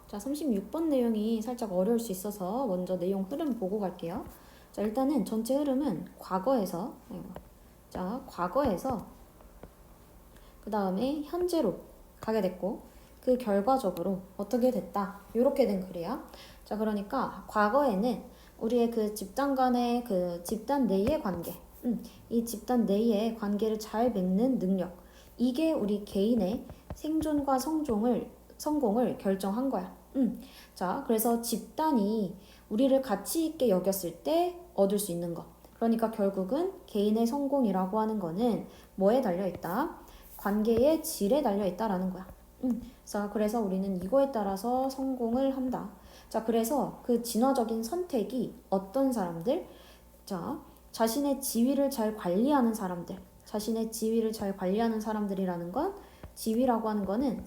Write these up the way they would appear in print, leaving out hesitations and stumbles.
자, 36번 내용이 살짝 어려울 수 있어서 먼저 내용 흐름 보고 갈게요. 자, 일단은 전체 흐름은 과거에서 그 다음에 현재로 가게 됐고 그 결과적으로 어떻게 됐다 이렇게 된 글이야. 자, 그러니까 과거에는 우리의 그 집단 간의 그 집단 내의 관계, 이 집단 내의 관계를 잘 맺는 능력, 이게 우리 개인의 생존과 성공을 결정한 거야. 자, 그래서 집단이 우리를 가치 있게 여겼을 때 얻을 수 있는 것. 그러니까 결국은 개인의 성공이라고 하는 거는 뭐에 달려있다? 관계의 질에 달려있다라는 거야. 자, 그래서 우리는 이거에 따라서 성공을 한다. 자, 그래서 그 진화적인 선택이 어떤 사람들? 자, 자신의 지위를 잘 관리하는 사람들. 자신의 지위를 잘 관리하는 사람들이라는 건 지위라고 하는 거는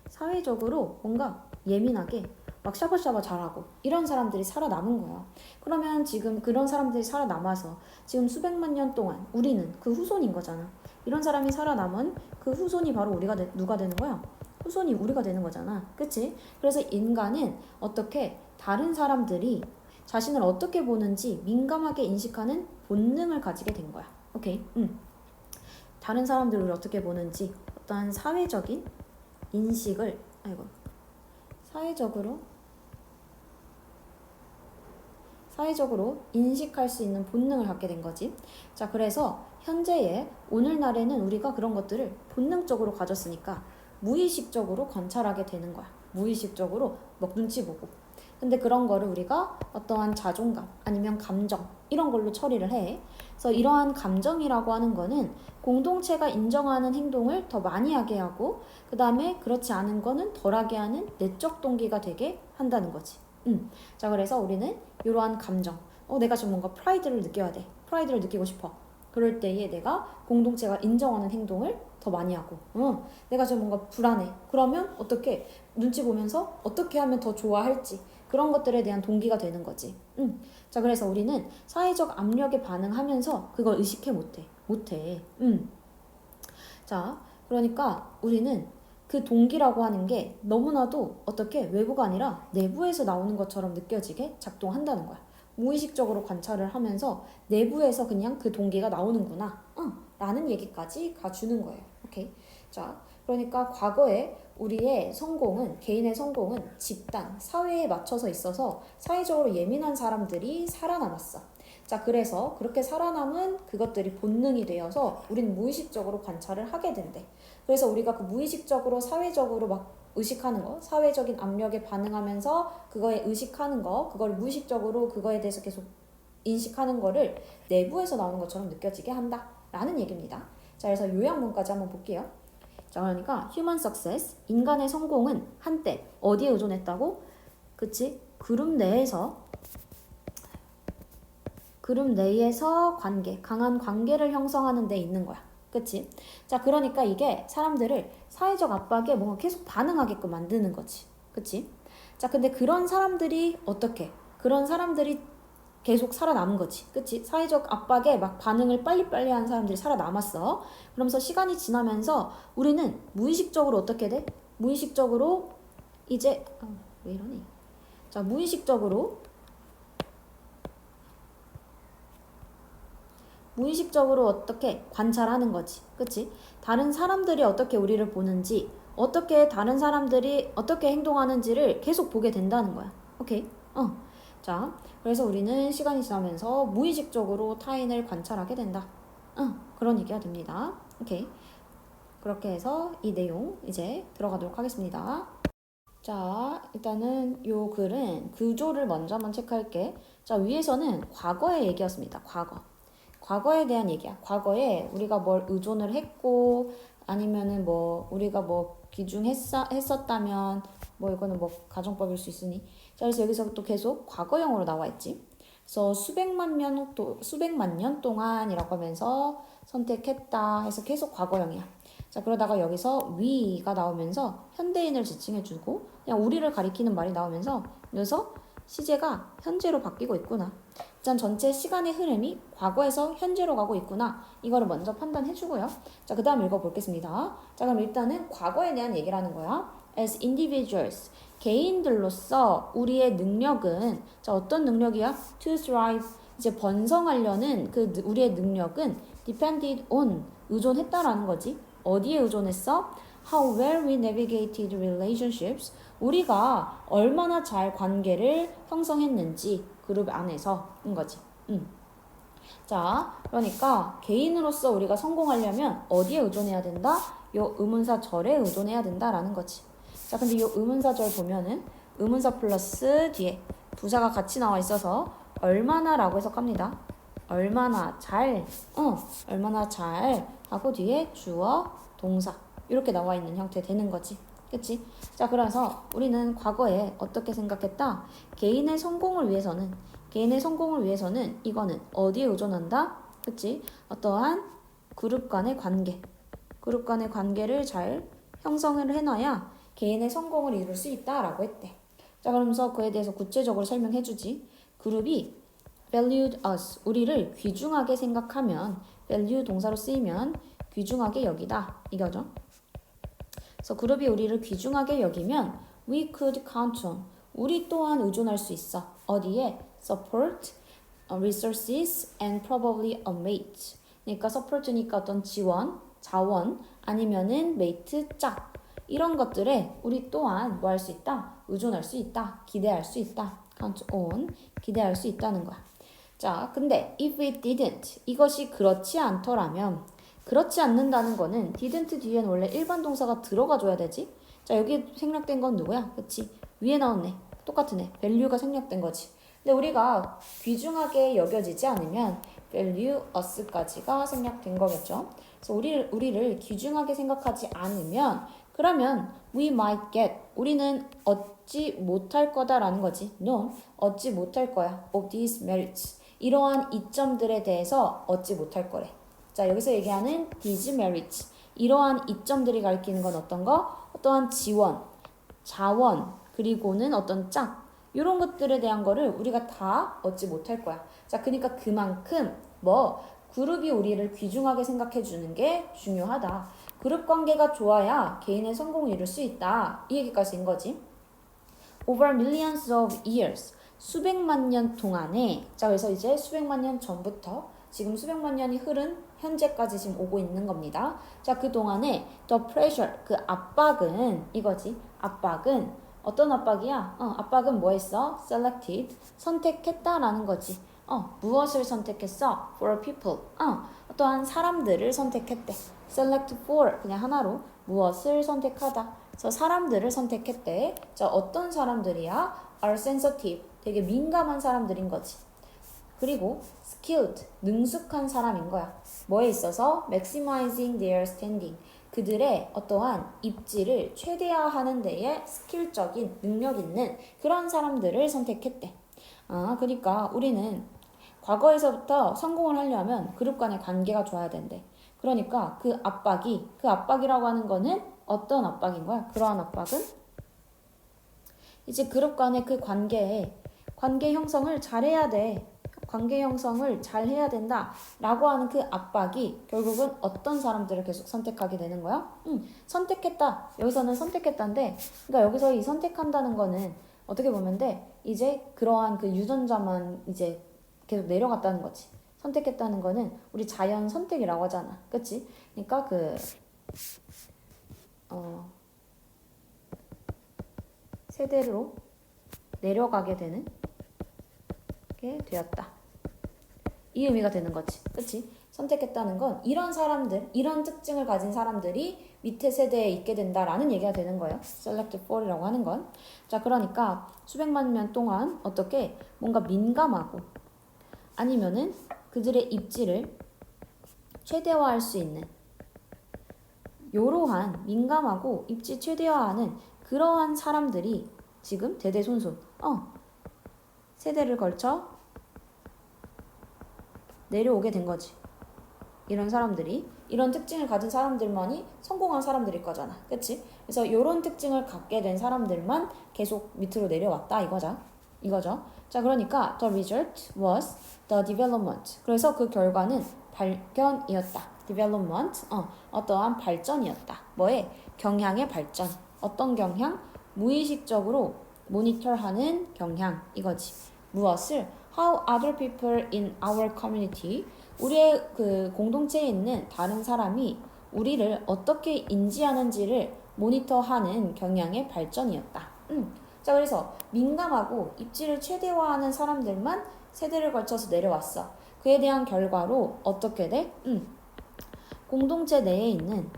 사회적으로 뭔가 예민하게 막 샤바샤바 잘하고 이런 사람들이 살아남은 거야. 그러면 지금 그런 사람들이 살아남아서 지금 수백만 년 동안 우리는 그 후손인 거잖아. 이런 사람이 살아남은 그 후손이 바로 누가 되는 거야? 후손이 우리가 되는 거잖아. 그치? 그래서 인간은 어떻게 다른 사람들이 자신을 어떻게 보는지 민감하게 인식하는 본능을 가지게 된 거야. 오케이? 다른 사람들을 어떻게 보는지 어떠한 사회적인 인식을 사회적으로 인식할 수 있는 본능을 갖게 된 거지. 자, 그래서 현재의 오늘날에는 우리가 그런 것들을 본능적으로 가졌으니까 무의식적으로 관찰하게 되는 거야. 무의식적으로 막 눈치 보고. 근데 그런 거를 우리가 어떠한 자존감 아니면 감정 이런 걸로 처리를 해. 그래서 이러한 감정이라고 하는 거는 공동체가 인정하는 행동을 더 많이 하게 하고 그 다음에 그렇지 않은 거는 덜하게 하는 내적 동기가 되게 한다는 거지. 자, 그래서 우리는 이러한 감정, 내가 좀 뭔가 프라이드를 느껴야 돼. 프라이드를 느끼고 싶어. 그럴 때에 내가 공동체가 인정하는 행동을 더 많이 하고, 내가 좀 뭔가 불안해. 그러면 어떻게 눈치 보면서 어떻게 하면 더 좋아할지 그런 것들에 대한 동기가 되는 거지. 자, 그래서 우리는 사회적 압력에 반응하면서 그걸 의식해 못해. 자, 그러니까 우리는 그 동기라고 하는 게 너무나도 어떻게 외부가 아니라 내부에서 나오는 것처럼 느껴지게 작동한다는 거야. 무의식적으로 관찰을 하면서 내부에서 그냥 그 동기가 나오는구나. 라는 얘기까지 가주는 거예요. 오케이. 자, 그러니까 과거에 우리의 성공은, 개인의 성공은 집단, 사회에 맞춰서 있어서 사회적으로 예민한 사람들이 살아남았어. 자, 그래서 그렇게 살아남은 그것들이 본능이 되어서 우리는 무의식적으로 관찰을 하게 된대. 그래서 우리가 그 무의식적으로 사회적으로 막 의식하는 거, 사회적인 압력에 반응하면서 그거에 의식하는 거, 그걸 무의식적으로 그거에 대해서 계속 인식하는 거를 내부에서 나오는 것처럼 느껴지게 한다 라는 얘기입니다. 자, 그래서 요약문까지 한번 볼게요. 자, 그러니까 human success, 인간의 성공은 한때 어디에 의존했다고? 그치? 그룹 내에서 강한 관계를 형성하는 데 있는 거야. 그치? 자, 그러니까 이게 사람들을 사회적 압박에 뭔가 계속 반응하게끔 만드는 거지. 그치? 자, 근데 그런 사람들이 계속 살아남은 거지. 그치? 사회적 압박에 막 반응을 빨리빨리 하는 사람들이 살아남았어. 그러면서 시간이 지나면서 우리는 무의식적으로 어떻게 돼? 무의식적으로 이제 왜 이러니? 자, 무의식적으로 어떻게 관찰하는 거지. 그치? 다른 사람들이 어떻게 우리를 보는지, 어떻게 다른 사람들이 어떻게 행동하는지를 계속 보게 된다는 거야. 오케이? 자, 그래서 우리는 시간이 지나면서 무의식적으로 타인을 관찰하게 된다. 그런 얘기가 됩니다. 오케이. 그렇게 해서 이 내용 이제 들어가도록 하겠습니다. 자, 일단은 요 글은 구조를 먼저 한번 체크할게. 자, 위에서는 과거의 얘기였습니다. 과거에 대한 얘기야. 과거에 우리가 뭘 의존을 했고 아니면은 뭐 우리가 뭐 기중했었다면 뭐 이거는 뭐 가정법일 수 있으니. 자, 그래서 여기서 또 계속 과거형으로 나와 있지. 그래서 수백만 년 동안이라고 하면서 선택했다 해서 계속 과거형이야. 자, 그러다가 여기서 위가 나오면서 현대인을 지칭해주고 그냥 우리를 가리키는 말이 나오면서 여기서 시제가 현재로 바뀌고 있구나. 일단 전체 시간의 흐름이 과거에서 현재로 가고 있구나. 이거를 먼저 판단해주고요. 자, 그 다음 읽어보겠습니다. 자, 그럼 일단은 과거에 대한 얘기를 하는 거야. as individuals. 개인들로서 우리의 능력은 자 어떤 능력이야? To thrive. 이제 번성하려는 우리의 능력은 depended on 의존했다라는 거지. 어디에 의존했어? How well we navigated relationships. 우리가 얼마나 잘 관계를 형성했는지 그룹 안에서인 거지. 자, 그러니까 개인으로서 우리가 성공하려면 어디에 의존해야 된다? 요 의문사절에 의존해야 된다라는 거지. 자, 근데 요 의문사절 보면은 의문사 플러스 뒤에 부사가 같이 나와 있어서 얼마나라고 해석합니다. 얼마나 잘, 얼마나 잘 하고 뒤에 주어, 동사 이렇게 나와 있는 형태 되는 거지. 그치? 자, 그래서 우리는 과거에 어떻게 생각했다? 개인의 성공을 위해서는 이거는 어디에 의존한다? 그치? 어떠한 그룹 간의 관계를 잘 형성을 해놔야 개인의 성공을 이룰 수 있다라고 했대. 자, 그러면서 그에 대해서 구체적으로 설명해주지. 그룹이 valued us, 우리를 귀중하게 생각하면, value 동사로 쓰이면 귀중하게 여기다, 이거죠. 그래서 그룹이 우리를 귀중하게 여기면 we could count on, 우리 또한 의존할 수 있어. 어디에? support, resources, and probably a mate. 그러니까 support니까 어떤 지원, 자원, 아니면은 mate, 짝. 이런 것들에 우리 또한 뭐 할 수 있다? 의존할 수 있다. 기대할 수 있다. count on, 기대할 수 있다는 거야. 자, 근데 if it didn't, 이것이 그렇지 않더라면, 그렇지 않는다는 거는 didn't 뒤에는 원래 일반 동사가 들어가줘야 되지. 자, 여기 생략된 건 누구야? 그치? 위에 나온 애, 똑같은 애, value가 생략된 거지. 근데 우리가 귀중하게 여겨지지 않으면 value us까지가 생략된 거겠죠. 그래서 우리를 귀중하게 생각하지 않으면 그러면 we might get, 우리는 얻지 못할 거다라는 거지. No, 얻지 못할 거야. of these merits, 이러한 이점들에 대해서 얻지 못할 거래. 자, 여기서 얘기하는 these merits, 이러한 이점들이 가리키는 건 어떤 거? 어떠한 지원, 자원, 그리고는 어떤 짝, 이런 것들에 대한 거를 우리가 다 얻지 못할 거야. 자, 그러니까 그만큼 그룹이 우리를 귀중하게 생각해 주는 게 중요하다. 그룹 관계가 좋아야 개인의 성공을 이룰 수 있다. 이 얘기까지인 거지. Over millions of years, 수백만 년 동안에, 자, 그래서 이제 수백만 년 전부터 지금 수백만 년이 흐른 현재까지 지금 오고 있는 겁니다. 자, 그 동안에 the pressure, 그 압박은 이거지. 압박은 어떤 압박이야? 압박은 뭐 했어? selected, 선택했다라는 거지. 무엇을 선택했어? for people, 어떠한 사람들을 선택했대. select for, 그냥 하나로 무엇을 선택하다. 그래서 사람들을 선택했대. 자, 어떤 사람들이야? are sensitive, 되게 민감한 사람들인 거지. 그리고 skilled, 능숙한 사람인 거야. 뭐에 있어서? maximizing their standing, 그들의 어떠한 입지를 최대화하는 데에 스킬적인 능력 있는 그런 사람들을 선택했대. 그러니까 우리는 과거에서부터 성공을 하려면 그룹 간의 관계가 좋아야 된대. 그러니까 그 압박이라고 하는 거는 어떤 압박인 거야? 그러한 압박은 이제 그룹 간의 그 관계 형성을 잘해야 돼. 관계 형성을 잘 해야 된다 라고 하는 그 압박이 결국은 어떤 사람들을 계속 선택하게 되는 거야? 선택했다. 여기서는 선택했다인데, 그러니까 여기서 이 선택한다는 거는 어떻게 보면 돼? 이제 그러한 그 유전자만 이제 계속 내려갔다는 거지. 선택했다는 거는 우리 자연 선택이라고 하잖아. 그치? 그러니까 세대로 내려가게 되는 게 되었다. 이 의미가 되는 거지. 그치? 선택했다는 건 이런 사람들, 이런 특징을 가진 사람들이 밑에 세대에 있게 된다라는 얘기가 되는 거예요. select for이라고 하는 건. 자, 그러니까 수백만 년 동안 어떻게 뭔가 민감하고 아니면은 그들의 입지를 최대화할 수 있는 요러한 민감하고 입지 최대화하는 그러한 사람들이 지금 대대손손 세대를 걸쳐 내려오게 된 거지. 이런 사람들이, 이런 특징을 가진 사람들만이 성공한 사람들일 거잖아. 그치? 그래서 이런 특징을 갖게 된 사람들만 계속 밑으로 내려왔다 이거죠. 자, 그러니까 the result was the development. 그래서 그 결과는 발견이었다. development, 어떠한 발전이었다. 뭐에? 경향의 발전. 어떤 경향? 무의식적으로 모니터하는 경향 이거지. 무엇을? How other people in our community, 우리의 그 공동체에 있는 다른 사람이 우리를 어떻게 인지하는지를 모니터하는 경향의 발전이었다. 자, 그래서 민감하고 입지를 최대화하는 사람들만 세대를 걸쳐서 내려왔어. 그에 대한 결과로 어떻게 돼? 공동체 내에 있는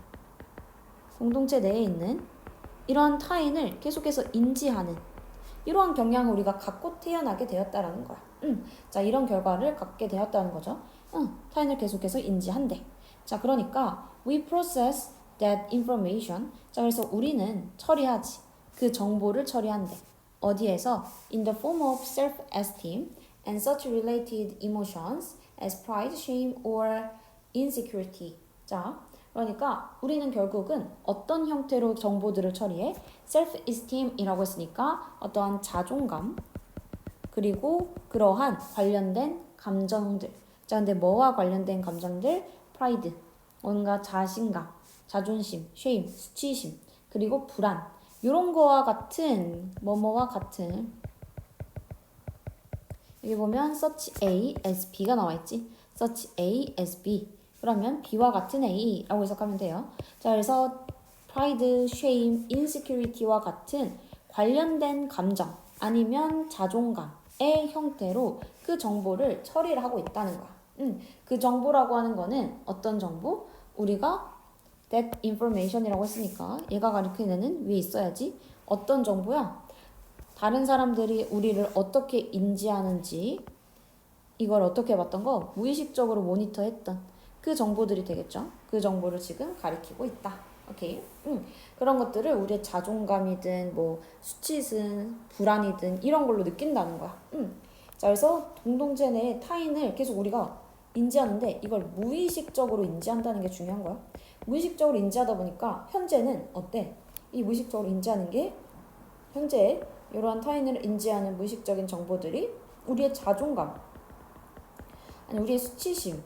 이러한 타인을 계속해서 인지하는 이러한 경향을 우리가 갖고 태어나게 되었다라는 거야. 자, 이런 결과를 갖게 되었다는 거죠. 타인을 계속해서 인지한대. 자, 그러니까 we process that information. 자, 그래서 우리는 처리하지. 그 정보를 처리한대. 어디에서? In the form of self-esteem and such related emotions as pride, shame, or insecurity. 자, 그러니까 우리는 결국은 어떤 형태로 정보들을 처리해? self-esteem이라고 했으니까 어떠한 자존감 그리고 그러한 관련된 감정들. 자, 근데 뭐와 관련된 감정들? pride, 뭔가 자신감, 자존심, shame, 수치심, 그리고 불안. 이런 거와 같은 뭐뭐와 같은 여기 보면 such A as B가 나와 있지. such A as B. 그러면 B와 같은 A라고 해석하면 돼요. 자, 그래서 pride, shame, insecurity와 같은 관련된 감정 아니면 자존감의 형태로 그 정보를 처리를 하고 있다는 거야. 그 정보라고 하는 거는 어떤 정보? 우리가 that information이라고 했으니까 얘가 가리키는 위에 있어야지. 어떤 정보야? 다른 사람들이 우리를 어떻게 인지하는지 이걸 어떻게 봤던 거? 무의식적으로 모니터했던 그 정보들이 되겠죠. 그 정보를 지금 가리키고 있다. 오케이. 그런 것들을 우리의 자존감이든 뭐 수치든 불안이든 이런 걸로 느낀다는 거야. 자, 그래서 공동체 내에 타인을 계속 우리가 인지하는데 이걸 무의식적으로 인지한다는 게 중요한 거야. 무의식적으로 인지하다 보니까 현재는 어때? 이 무의식적으로 인지하는 게 현재 이러한 타인을 인지하는 무의식적인 정보들이 우리의 자존감, 아니 우리의 수치심,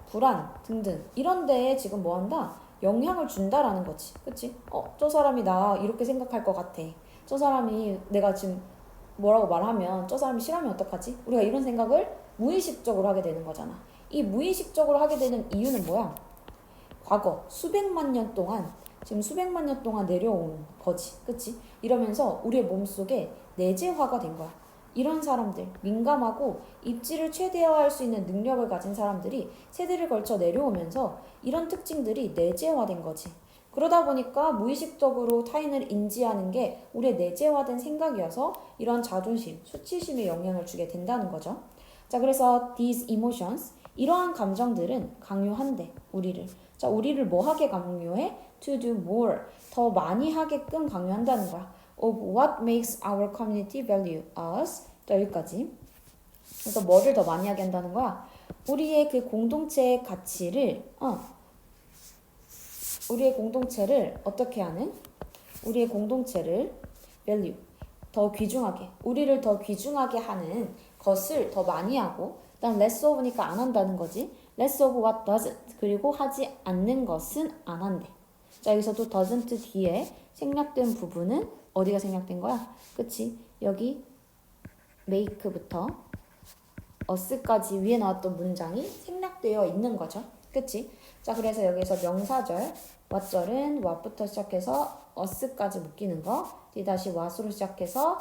불안 등등 이런 데에 지금 뭐 한다? 영향을 준다라는 거지. 그치? 저 사람이 나 이렇게 생각할 것 같아. 저 사람이 내가 지금 뭐라고 말하면 저 사람이 싫어하면 어떡하지? 우리가 이런 생각을 무의식적으로 하게 되는 거잖아. 이 무의식적으로 하게 되는 이유는 뭐야? 과거 수백만 년 동안 지금 수백만 년 동안 내려온 거지. 그치? 이러면서 우리의 몸속에 내재화가 된 거야. 이런 사람들, 민감하고 입지를 최대화할 수 있는 능력을 가진 사람들이 세대를 걸쳐 내려오면서 이런 특징들이 내재화된 거지. 그러다 보니까 무의식적으로 타인을 인지하는 게 우리의 내재화된 생각이어서 이런 자존심, 수치심에 영향을 주게 된다는 거죠. 자, 그래서 these emotions, 이러한 감정들은 강요한대, 우리를. 자, 우리를 뭐 하게 강요해? To do more, 더 많이 하게끔 강요한다는 거야. Of what makes our community value us. 자, 여기까지. 그래서 뭐를 더 많이 하게 한다는 거야? 우리의 그 공동체의 가치를, 우리의 공동체를 어떻게 하는? 우리의 공동체를 value, 더 귀중하게, 우리를 더 귀중하게 하는 것을 더 많이 하고, 그다음 less of니까 안 한다는 거지. less of what doesn't, 그리고 하지 않는 것은 안 한대. 자, 여기서도 doesn't 뒤에 생략된 부분은 어디가 생략된 거야? 그치? 여기 make부터 us까지 위에 나왔던 문장이 생략되어 있는 거죠. 그치? 자, 그래서 여기서 명사절, what절은 what부터 시작해서 us까지 묶이는 거, 뒤 다시 what으로 시작해서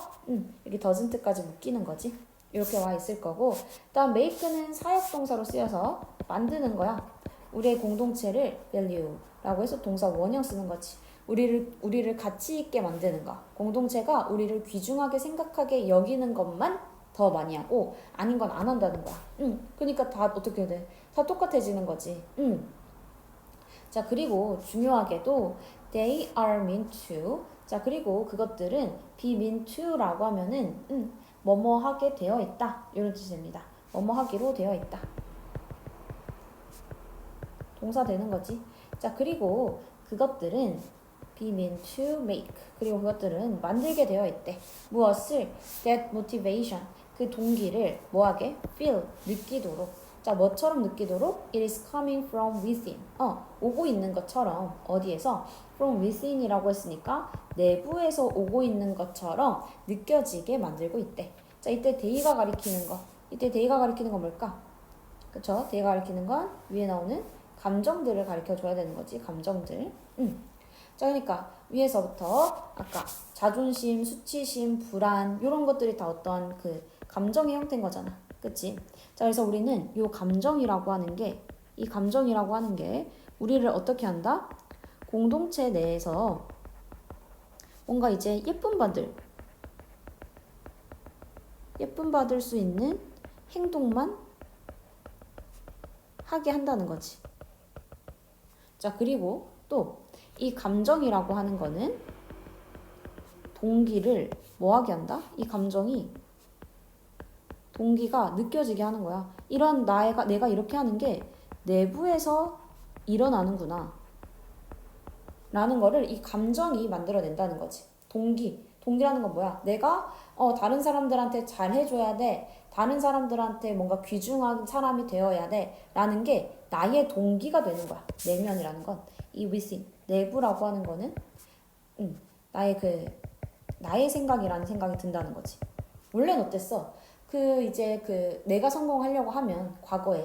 여기 doesn't까지 묶이는 거지. 이렇게 와 있을 거고, 다음 make는 사역동사로 쓰여서 만드는 거야. 우리의 공동체를 value라고 해서 동사 원형 쓰는 거지. 우리를 가치 있게 만드는 거. 공동체가 우리를 귀중하게 생각하게 여기는 것만 더 많이 하고 아닌 건 안 한다는 거야. 그러니까 다 어떻게 돼? 다 똑같아지는 거지. 자, 그리고 중요하게도 they are meant to. 자, 그리고 그것들은 be meant to라고 하면은 뭐뭐 하게 되어 있다. 이런 뜻입니다. 뭐뭐 하기로 되어 있다. 동사 되는 거지. 자, 그리고 그것들은 be meant to make. 그리고 그것들은 만들게 되어 있대. 무엇을? That motivation. 그 동기를 뭐하게? Feel. 느끼도록. 자, 뭐처럼 느끼도록? It is coming from within. 오고 있는 것처럼 어디에서? From within이라고 했으니까 내부에서 오고 있는 것처럼 느껴지게 만들고 있대. 자, 이때 데이가 가리키는 거. 이때 데이가 가리키는 건 뭘까? 그쵸? 데이가 가리키는 건 위에 나오는 감정들을 가리켜줘야 되는 거지. 감정들. 자, 그러니까 위에서부터 아까 자존심, 수치심, 불안 이런 것들이 다 어떤 그 감정의 형태인 거잖아. 그치? 자, 그래서 우리는 이 감정이라고 하는 게, 이 감정이라고 하는 게 우리를 어떻게 한다? 공동체 내에서 뭔가 이제 예쁨 받을 수 있는 행동만 하게 한다는 거지. 자, 그리고 또 이 감정이라고 하는 거는 동기를 뭐 하게 한다? 이 감정이 동기가 느껴지게 하는 거야. 이런 내가 이렇게 하는 게 내부에서 일어나는구나 라는 거를 이 감정이 만들어낸다는 거지. 동기라는 건 뭐야? 내가 다른 사람들한테 잘해줘야 돼. 다른 사람들한테 뭔가 귀중한 사람이 되어야 돼. 라는 게 나의 동기가 되는 거야. 내면이라는 건. 이 within, 내부라고 하는 거는 나의 생각이라는 생각이 든다는 거지. 원래는 어땠어? 내가 성공하려고 하면 과거에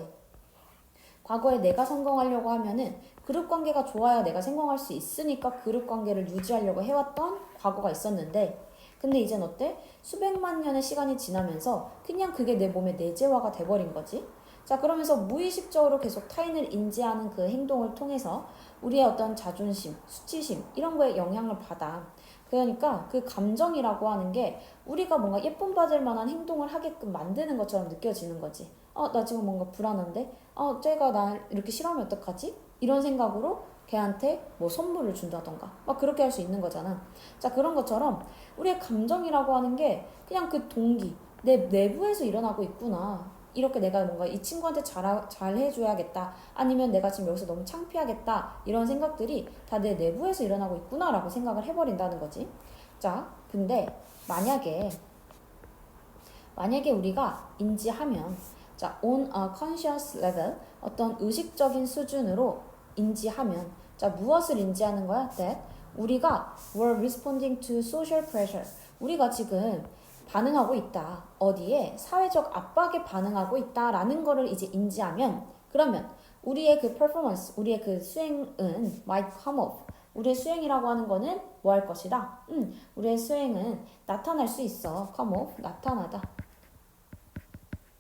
내가 성공하려고 하면은 그룹 관계가 좋아야 내가 성공할 수 있으니까 그룹 관계를 유지하려고 해왔던 과거가 있었는데, 근데 이젠 어때? 수백만 년의 시간이 지나면서 그냥 그게 내 몸에 내재화가 돼버린 거지. 자, 그러면서 무의식적으로 계속 타인을 인지하는 그 행동을 통해서 우리의 어떤 자존심, 수치심 이런 거에 영향을 받아. 그러니까 그 감정이라고 하는 게 우리가 뭔가 예쁨 받을 만한 행동을 하게끔 만드는 것처럼 느껴지는 거지. 나 지금 뭔가 불안한데? 쟤가 나 이렇게 싫어하면 어떡하지? 이런 생각으로 걔한테 뭐 선물을 준다던가 막 그렇게 할 수 있는 거잖아. 자, 그런 것처럼 우리의 감정이라고 하는 게 그냥 그 동기, 내 내부에서 일어나고 있구나. 이렇게 내가 뭔가 이 친구한테 잘 해줘야겠다. 아니면 내가 지금 여기서 너무 창피하겠다. 이런 생각들이 다 내 내부에서 일어나고 있구나라고 생각을 해버린다는 거지. 자, 근데 만약에 우리가 인지하면, 자, on a conscious level, 어떤 의식적인 수준으로 인지하면, 자, 무엇을 인지하는 거야? That 우리가 were responding to social pressure. 우리가 지금 반응하고 있다. 어디에? 사회적 압박에 반응하고 있다라는 거를 이제 인지하면, 그러면 우리의 그 performance, 우리의 그 수행은 might come up. 우리의 수행이라고 하는 거는 뭐 할 것이다? 우리의 수행은 나타날 수 있어. come up, 나타나다.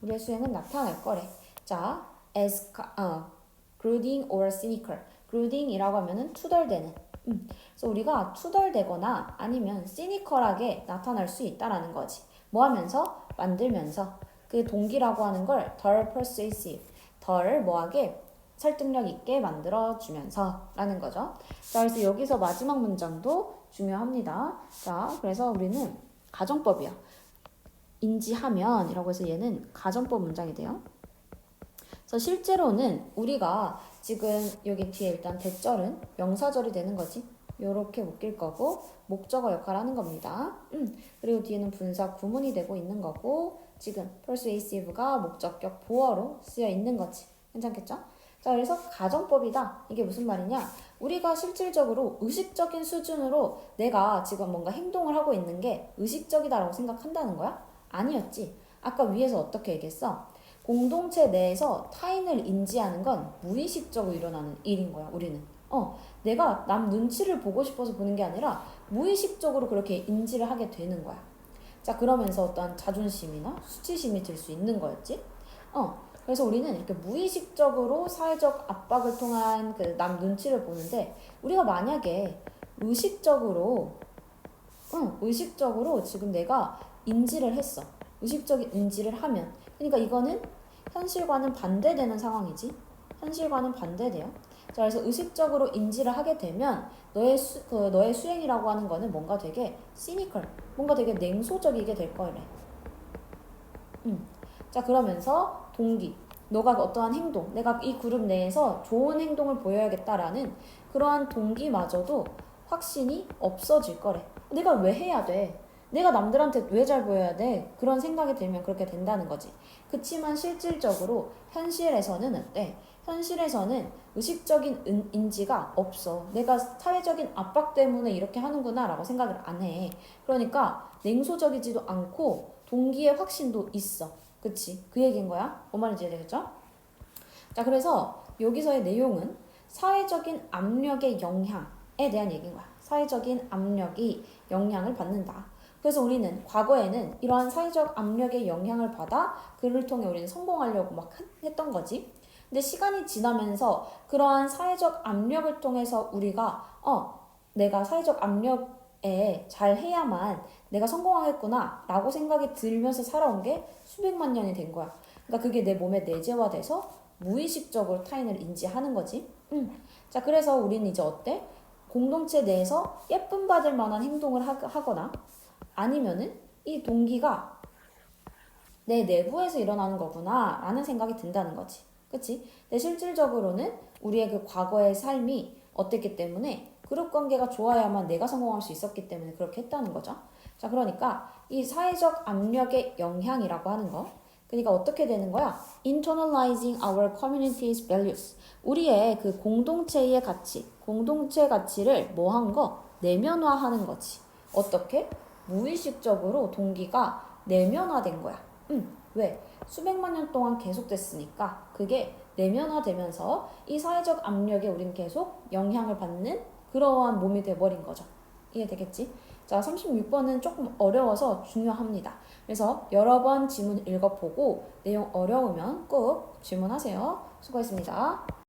우리의 수행은 나타날 거래. 자, as brooding or cynical. brooding이라고 하면은 투덜대는. 그래서 우리가 투덜대거나 아니면 cynical하게 나타날 수 있다라는 거지. 뭐 하면서? 만들면서. 그 동기라고 하는 걸 덜 persuasive, 덜 뭐하게 설득력 있게 만들어주면서 라는 거죠. 자, 그래서 여기서 마지막 문장도 중요합니다. 자, 그래서 우리는 가정법이야. 인지하면 이라고 해서 얘는 가정법 문장이 돼요. 그래서 실제로는 우리가 지금 여기 뒤에 일단 대절은 명사절이 되는 거지. 요렇게 묶일 거고 목적어 역할을 하는 겁니다. 그리고 뒤에는 분사 구문이 되고 있는 거고 지금 persuasive가 목적격 보어로 쓰여 있는 거지. 괜찮겠죠? 자, 그래서 가정법이다. 이게 무슨 말이냐? 우리가 실질적으로 의식적인 수준으로 내가 지금 뭔가 행동을 하고 있는 게 의식적이다라고 생각한다는 거야? 아니었지. 아까 위에서 어떻게 얘기했어? 공동체 내에서 타인을 인지하는 건 무의식적으로 일어나는 일인 거야, 우리는. 내가 남 눈치를 보고 싶어서 보는 게 아니라 무의식적으로 그렇게 인지를 하게 되는 거야. 자, 그러면서 어떤 자존심이나 수치심이 들 수 있는 거였지. 그래서 우리는 이렇게 무의식적으로 사회적 압박을 통한 그 남 눈치를 보는데, 우리가 만약에 의식적으로 지금 내가 인지를 했어. 의식적인 인지를 하면, 그러니까 이거는 현실과는 반대되는 상황이지. 현실과는 반대돼요. 자, 그래서 의식적으로 인지를 하게 되면 너의 수행이라고 하는 거는 뭔가 되게 cynical, 뭔가 되게 냉소적이게 될 거래. 자, 그러면서 동기, 너가 어떠한 행동, 내가 이 그룹 내에서 좋은 행동을 보여야겠다라는 그러한 동기마저도 확신이 없어질 거래. 내가 왜 해야 돼? 내가 남들한테 왜 잘 보여야 돼? 그런 생각이 들면 그렇게 된다는 거지. 그치만 실질적으로 현실에서는 어때? 현실에서는 의식적인 인지가 없어. 내가 사회적인 압박 때문에 이렇게 하는구나 라고 생각을 안 해. 그러니까 냉소적이지도 않고 동기의 확신도 있어. 그치? 그 얘기인 거야. 뭔 말인지 이해되겠죠? 자, 그래서 여기서의 내용은 사회적인 압력의 영향에 대한 얘기인 거야. 사회적인 압력이 영향을 받는다. 그래서 우리는 과거에는 이러한 사회적 압력의 영향을 받아 그를 통해 우리는 성공하려고 막 했던 거지. 근데 시간이 지나면서 그러한 사회적 압력을 통해서 우리가 내가 사회적 압력에 잘 해야만 내가 성공하겠구나 라고 생각이 들면서 살아온 게 수백만 년이 된 거야. 그러니까 그게 내 몸에 내재화돼서 무의식적으로 타인을 인지하는 거지. 자, 그래서 우리는 이제 어때? 공동체 내에서 예쁨 받을 만한 행동을 하거나 아니면은 이 동기가 내 내부에서 일어나는 거구나 라는 생각이 든다는 거지. 그치? 근데 실질적으로는 우리의 그 과거의 삶이 어땠기 때문에 그룹 관계가 좋아야만 내가 성공할 수 있었기 때문에 그렇게 했다는 거죠. 자, 그러니까 이 사회적 압력의 영향이라고 하는 거. 그러니까 어떻게 되는 거야? Internalizing our community's values. 우리의 그 공동체의 가치, 공동체 가치를 뭐 한 거? 내면화하는 거지. 어떻게? 무의식적으로 동기가 내면화된 거야. 왜? 수백만 년 동안 계속됐으니까 그게 내면화되면서 이 사회적 압력에 우린 계속 영향을 받는 그러한 몸이 돼버린 거죠. 이해되겠지? 자, 36번은 조금 어려워서 중요합니다. 그래서 여러 번 지문 읽어보고 내용 어려우면 꼭 질문하세요. 수고했습니다.